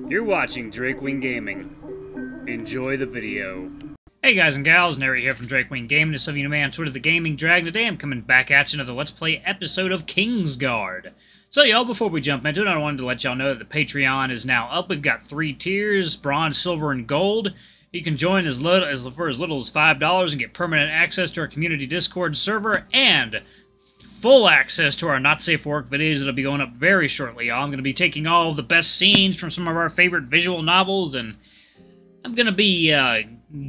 You're watching Drakewing Gaming. Enjoy the video. Hey guys and gals, Nary here from Drakewing Gaming. Just so you know me on Twitter, the Gaming Dragon. Today I'm coming back at you another Let's Play episode of Kingsguard. So y'all, before we jump into it, I wanted to let y'all know that the Patreon is now up. We've got 3 tiers, bronze, silver, and gold. You can join for as little as $5 and get permanent access to our community Discord server and full access to our Not Safe for Work videos that'll be going up very shortly, y'all. I'm going to be taking all of the best scenes from some of our favorite visual novels, and I'm going to be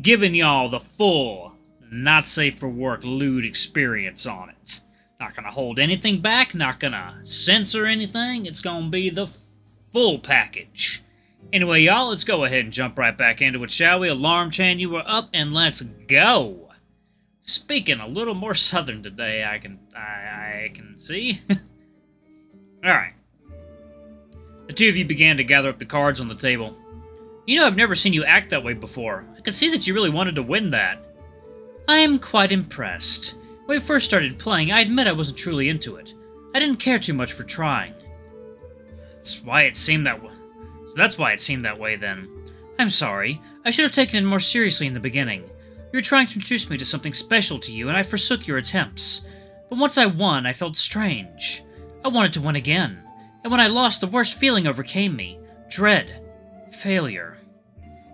giving y'all the full Not Safe for Work lewd experience on it. Not going to hold anything back, not going to censor anything. It's going to be the full package. Anyway, y'all, let's go ahead and jump right back into it, shall we? Alarm chain, you are up, and let's go. Speaking a little more southern today, I can see. Alright. The two of you began to gather up the cards on the table. You know, I've never seen you act that way before. I could see that you really wanted to win that. I am quite impressed. When we first started playing, I admit I wasn't truly into it. I didn't care too much for trying. That's why it seemed that way. So that's why it seemed that way then. I'm sorry. I should have taken it more seriously in the beginning. You were trying to introduce me to something special to you, and I forsook your attempts. But once I won, I felt strange. I wanted to win again. And when I lost, the worst feeling overcame me. Dread. Failure.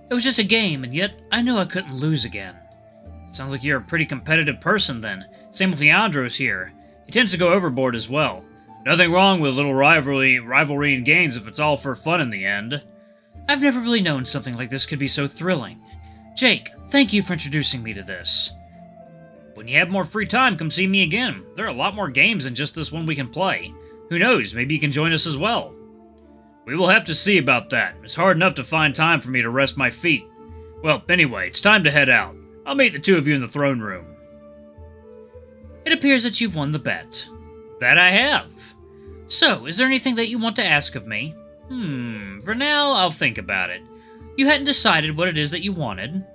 It was just a game, and yet I knew I couldn't lose again. Sounds like you're a pretty competitive person, then. Same with Leandros here. He tends to go overboard as well. Nothing wrong with a little rivalry in games if it's all for fun in the end. I've never really known something like this could be so thrilling. Jake, thank you for introducing me to this. When you have more free time, come see me again. There are a lot more games than just this one we can play. Who knows, maybe you can join us as well. We will have to see about that. It's hard enough to find time for me to rest my feet. Well, anyway, it's time to head out. I'll meet the two of you in the throne room. It appears that you've won the bet. That I have. So, is there anything that you want to ask of me? For now, I'll think about it. You hadn't decided what it is that you wanted.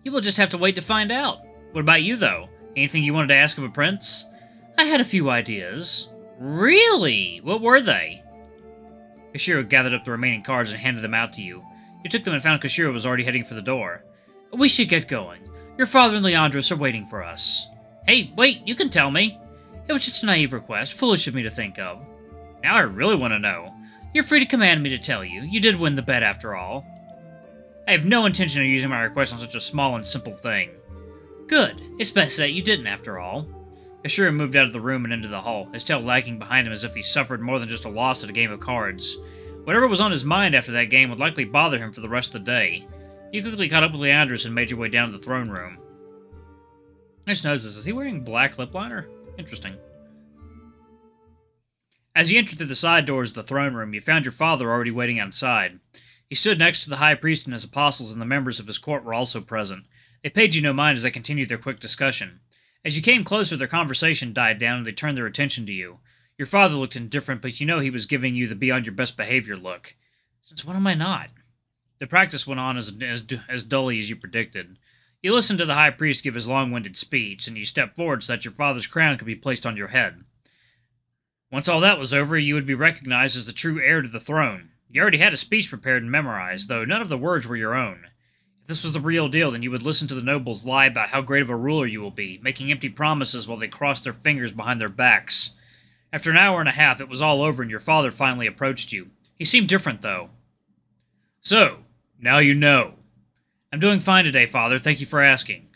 You will just have to wait to find out. What about you, though? Anything you wanted to ask of a prince? I had a few ideas. Really? What were they? Koshiro gathered up the remaining cards and handed them out to you. You took them and found Koshiro was already heading for the door. We should get going. Your father and Leandros are waiting for us. Hey, wait, you can tell me. It was just a naive request, foolish of me to think of. Now I really want to know. You're free to command me to tell you. You did win the bet after all. I have no intention of using my request on such a small and simple thing. Good. It's best that you didn't, after all. Koshiro moved out of the room and into the hall, his tail lagging behind him as if he suffered more than just a loss at a game of cards. Whatever was on his mind after that game would likely bother him for the rest of the day. You quickly caught up with Leandros and made your way down to the throne room. I just noticed this. Is he wearing black lip liner? Interesting. As you entered through the side doors of the throne room, you found your father already waiting outside. He stood next to the high priest and his apostles, and the members of his court were also present. They paid you no mind as they continued their quick discussion. As you came closer, their conversation died down and they turned their attention to you. Your father looked indifferent, but you know he was giving you the be-on-your-best-behavior look. Since when am I not? The practice went on as dully as you predicted. You listened to the high priest give his long-winded speech, and you stepped forward so that your father's crown could be placed on your head. Once all that was over, you would be recognized as the true heir to the throne. You already had a speech prepared and memorized, though none of the words were your own. If this was the real deal, then you would listen to the nobles lie about how great of a ruler you will be, making empty promises while they crossed their fingers behind their backs. After an hour and a half, it was all over and your father finally approached you. He seemed different, though. So, now you know. I'm doing fine today, Father. Thank you for asking.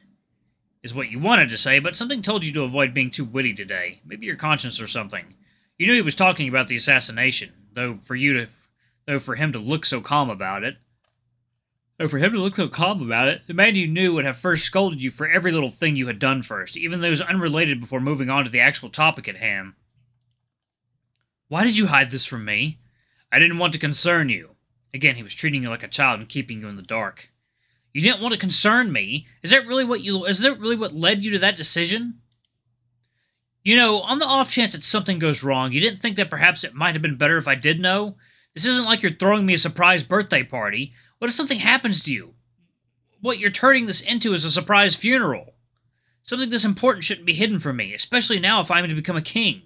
Is what you wanted to say, but something told you to avoid being too witty today. Maybe your conscience or something. You knew he was talking about the assassination, though for him to look so calm about it. The man you knew would have first scolded you for every little thing you had done first, even those unrelated before moving on to the actual topic at hand. Why did you hide this from me? I didn't want to concern you. Again, he was treating you like a child and keeping you in the dark. You didn't want to concern me? Is that really what led you to that decision? You know, on the off chance that something goes wrong, you didn't think that perhaps it might have been better if I did know? This isn't like you're throwing me a surprise birthday party. What if something happens to you? What you're turning this into is a surprise funeral. Something this important shouldn't be hidden from me, especially now if I'm to become a king.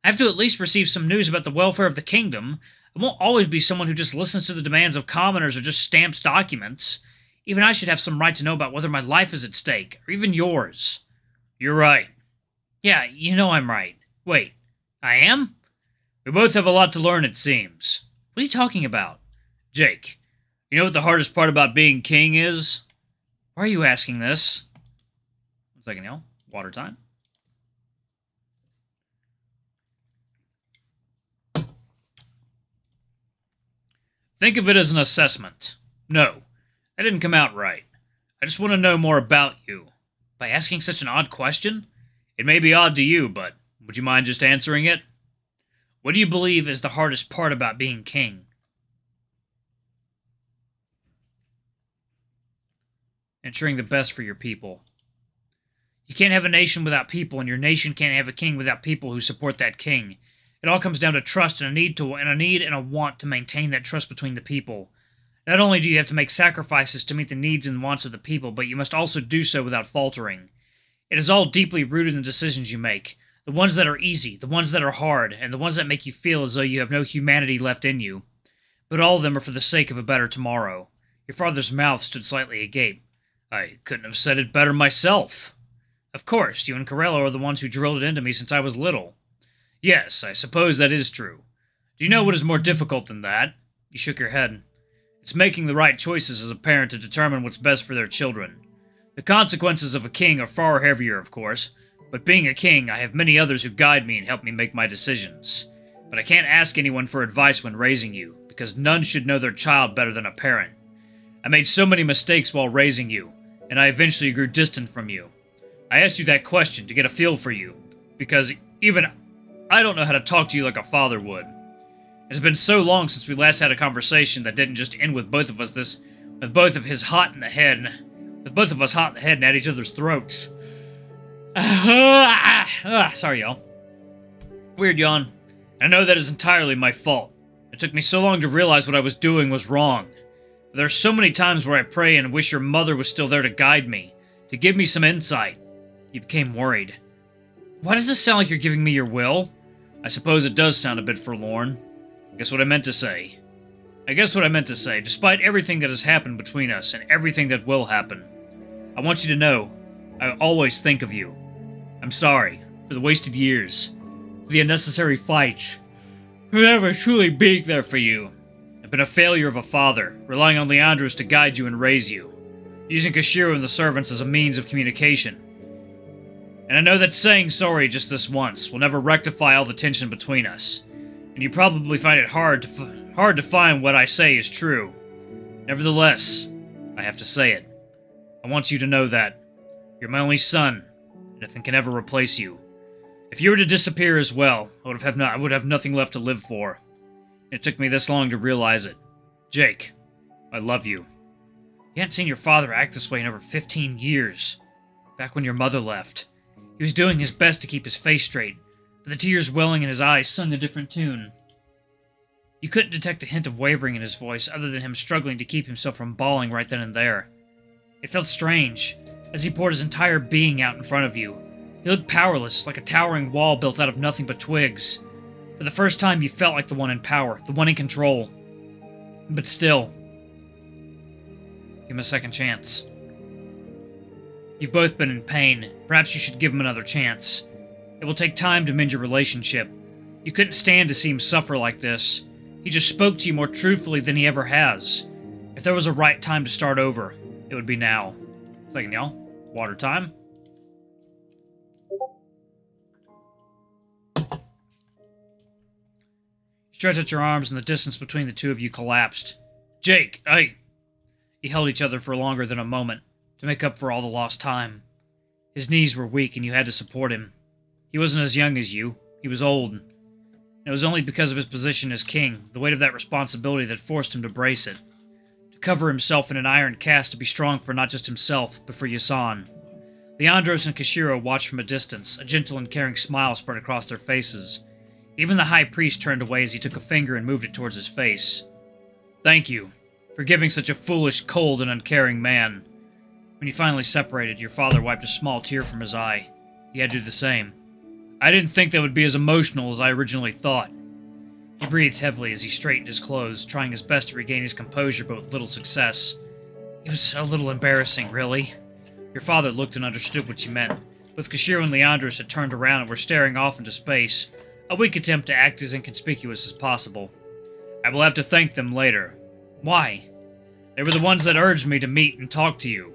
I have to at least receive some news about the welfare of the kingdom. I won't always be someone who just listens to the demands of commoners or just stamps documents. Even I should have some right to know about whether my life is at stake, or even yours. You're right. Yeah, you know I'm right. Wait, I am? We both have a lot to learn, it seems. What are you talking about? Jake, you know what the hardest part about being king is? Why are you asking this? 1 second, y'all. Water time. Think of it as an assessment. No, that didn't come out right. I just want to know more about you. By asking such an odd question? It may be odd to you, but would you mind just answering it? What do you believe is the hardest part about being king? Ensuring the best for your people. You can't have a nation without people, and your nation can't have a king without people who support that king. It all comes down to trust and a need and a want to maintain that trust between the people. Not only do you have to make sacrifices to meet the needs and wants of the people, but you must also do so without faltering. It is all deeply rooted in the decisions you make. The ones that are easy, the ones that are hard, and the ones that make you feel as though you have no humanity left in you. But all of them are for the sake of a better tomorrow. Your father's mouth stood slightly agape. I couldn't have said it better myself. Of course, you and Corello are the ones who drilled it into me since I was little. Yes, I suppose that is true. Do you know what is more difficult than that? You shook your head. It's making the right choices as a parent to determine what's best for their children. The consequences of a king are far heavier, of course, but being a king, I have many others who guide me and help me make my decisions. But I can't ask anyone for advice when raising you, because none should know their child better than a parent. I made so many mistakes while raising you, and I eventually grew distant from you. I asked you that question to get a feel for you, because even I don't know how to talk to you like a father would. It's been so long since we last had a conversation that didn't just end with both of us with both of us hot in the head and at each other's throats. Sorry, y'all. Weird yawn. I know that is entirely my fault. It took me so long to realize what I was doing was wrong. But there are so many times where I pray and wish your mother was still there to guide me, to give me some insight. You became worried. Why does this sound like you're giving me your will? I suppose it does sound a bit forlorn. I guess what I meant to say, despite everything that has happened between us and everything that will happen, I want you to know, I always think of you. I'm sorry for the wasted years, for the unnecessary fights, for never truly being there for you. I've been a failure of a father, relying on Leandros to guide you and raise you, using Kashiro and the servants as a means of communication. And I know that saying sorry just this once will never rectify all the tension between us, and you probably find it hard to find what I say is true. Nevertheless, I have to say it. I want you to know that you're my only son, and nothing can ever replace you. If you were to disappear as well, I would have nothing left to live for. It took me this long to realize it. Jake, I love you. You hadn't seen your father act this way in over 15 years. Back when your mother left. He was doing his best to keep his face straight, but the tears welling in his eyes sung a different tune. You couldn't detect a hint of wavering in his voice other than him struggling to keep himself from bawling right then and there. It felt strange, as he poured his entire being out in front of you. He looked powerless, like a towering wall built out of nothing but twigs. For the first time, you felt like the one in power, the one in control. But still, give him a second chance. You've both been in pain. Perhaps you should give him another chance. It will take time to mend your relationship. You couldn't stand to see him suffer like this. He just spoke to you more truthfully than he ever has. If there was a right time to start over, it would be now. Second, y'all. Water time. You stretched out your arms and the distance between the two of you collapsed. Jake, You held each other for longer than a moment, to make up for all the lost time. His knees were weak and you had to support him. He wasn't as young as you. He was old. And it was only because of his position as king, the weight of that responsibility that forced him to brace it. To cover himself in an iron cast to be strong for not just himself, but for Yasan. Leandros and Kashiro watched from a distance, a gentle and caring smile spread across their faces. Even the high priest turned away as he took a finger and moved it towards his face. Thank you, for giving such a foolish, cold, and uncaring man. When you finally separated, your father wiped a small tear from his eye. He had to do the same. I didn't think that would be as emotional as I originally thought. He breathed heavily as he straightened his clothes, trying his best to regain his composure, but with little success. It was a little embarrassing, really. Your father looked and understood what you meant. Both Kashiro and Leandros had turned around and were staring off into space, a weak attempt to act as inconspicuous as possible. I will have to thank them later. Why? They were the ones that urged me to meet and talk to you.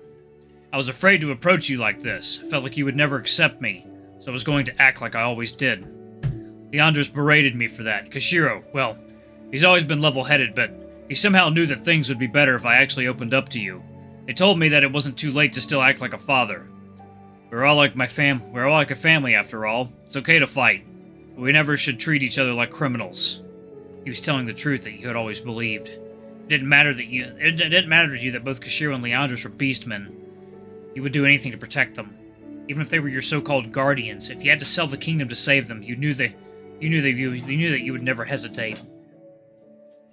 I was afraid to approach you like this. I felt like you would never accept me, so I was going to act like I always did. Leandros berated me for that. Kashiro, well, he's always been level-headed, but he somehow knew that things would be better if I actually opened up to you. They told me that it wasn't too late to still act like a father. We're all like a family after all. It's okay to fight, but we never should treat each other like criminals. He was telling the truth that you had always believed. It didn't matter to you that both Kashiro and Leandros were beastmen. You would do anything to protect them. Even if they were your so-called guardians, if you had to sell the kingdom to save them, you knew that you would never hesitate.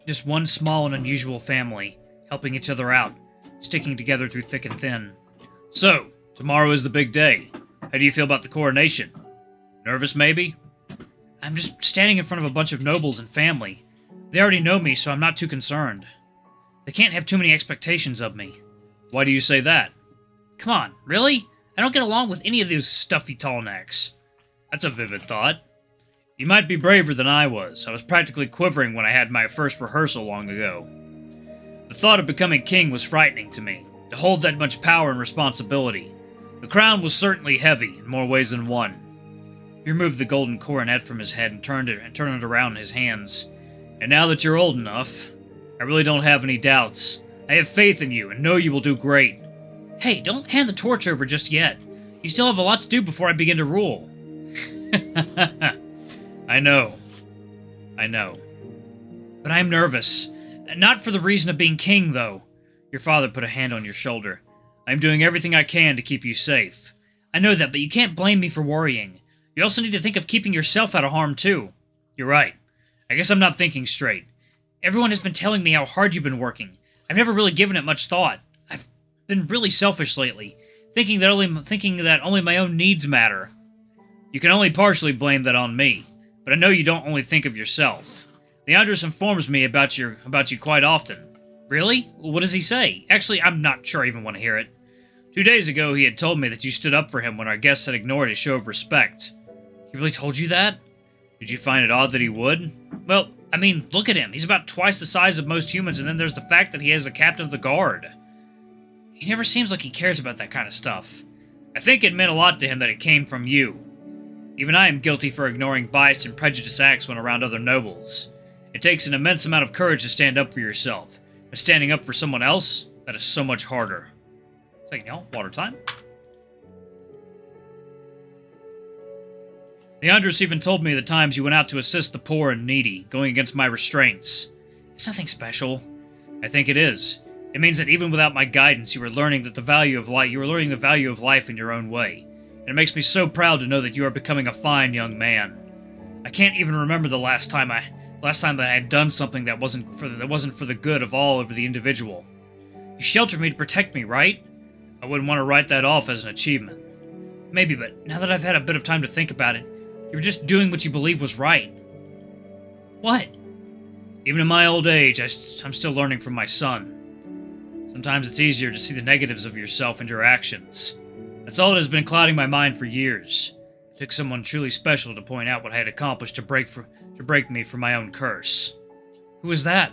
Just one small and unusual family, helping each other out, sticking together through thick and thin. So, tomorrow is the big day. How do you feel about the coronation? Nervous, maybe? I'm just standing in front of a bunch of nobles and family. They already know me, so I'm not too concerned. They can't have too many expectations of me. Why do you say that? Come on, really? I don't get along with any of those stuffy tall necks. That's a vivid thought. You might be braver than I was. I was practically quivering when I had my first rehearsal long ago. The thought of becoming king was frightening to me. To hold that much power and responsibility. The crown was certainly heavy, in more ways than one. He removed the golden coronet from his head and turned it around in his hands. And now that you're old enough, I really don't have any doubts. I have faith in you and know you will do great. Hey, don't hand the torch over just yet. You still have a lot to do before I begin to rule. I know. But I'm nervous. Not for the reason of being king, though. Your father put a hand on your shoulder. I'm doing everything I can to keep you safe. I know that, but you can't blame me for worrying. You also need to think of keeping yourself out of harm, too. You're right. I guess I'm not thinking straight. Everyone has been telling me how hard you've been working. I've never really given it much thought. I've been really selfish lately, thinking that only my own needs matter. You can only partially blame that on me, but I know you don't only think of yourself. Leandros informs me about you quite often. Really? What does he say? Actually, I'm not sure I even want to hear it. 2 days ago, he had told me that you stood up for him when our guests had ignored his show of respect. He really told you that? Did you find it odd that he would? Well, I mean, look at him. He's about twice the size of most humans, and then there's the fact that he is a captain of the guard. He never seems like he cares about that kind of stuff. I think it meant a lot to him that it came from you. Even I am guilty for ignoring biased and prejudiced acts when around other nobles. It takes an immense amount of courage to stand up for yourself, but standing up for someone else, that is so much harder. Second, y'all, water time. Leandros even told me the times you went out to assist the poor and needy, going against my restraints. It's nothing special. I think it is. It means that even without my guidance, you were learning the value of life in your own way. And it makes me so proud to know that you are becoming a fine young man. I can't even remember the last time that I had done something that wasn't for the good of all over the individual. You sheltered me to protect me, right? I wouldn't want to write that off as an achievement. Maybe, but now that I've had a bit of time to think about it, you were just doing what you believed was right. What? Even in my old age, I'm still learning from my son. Sometimes it's easier to see the negatives of yourself and your actions. That's all that has been clouding my mind for years. It took someone truly special to point out what I had accomplished to break me from my own curse. Who is that?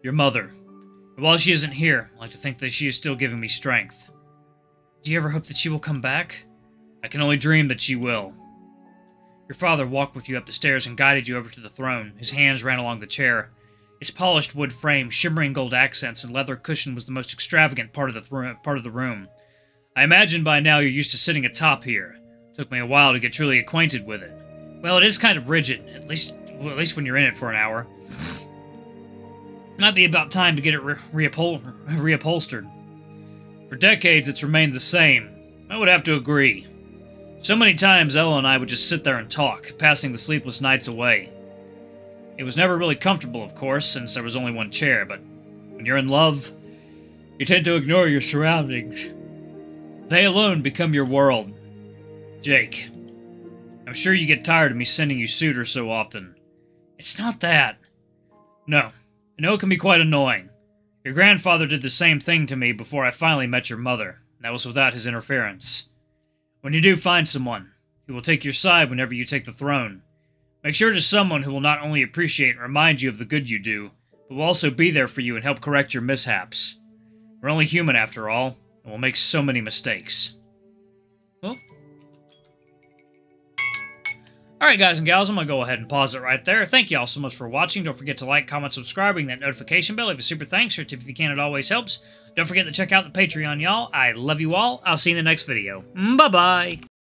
Your mother. And while she isn't here, I like to think that she is still giving me strength. Do you ever hope that she will come back? I can only dream that she will. Your father walked with you up the stairs and guided you over to the throne. His hands ran along the chair. Its polished wood frame, shimmering gold accents, and leather cushion was the most extravagant part of the room. I imagine by now you're used to sitting atop here. It took me a while to get truly acquainted with it. Well, it is kind of rigid, at least when you're in it for an hour. Might be about time to get it reupholstered. For decades, it's remained the same. I would have to agree. So many times, Ella and I would just sit there and talk, passing the sleepless nights away. It was never really comfortable, of course, since there was only one chair, but when you're in love, you tend to ignore your surroundings. They alone become your world. Jake, I'm sure you get tired of me sending you suitors so often. It's not that. No. I know it can be quite annoying. Your grandfather did the same thing to me before I finally met your mother. That was without his interference. When you do find someone who will take your side whenever you take the throne, make sure it is someone who will not only appreciate and remind you of the good you do, but will also be there for you and help correct your mishaps. We're only human after all, and we'll make so many mistakes. Well. Alright guys and gals, I'm going to go ahead and pause it right there. Thank you all so much for watching. Don't forget to like, comment, subscribe, ring that notification bell. Leave a super thanks or tip if you can, it always helps. Don't forget to check out the Patreon, y'all. I love you all. I'll see you in the next video. Bye-bye!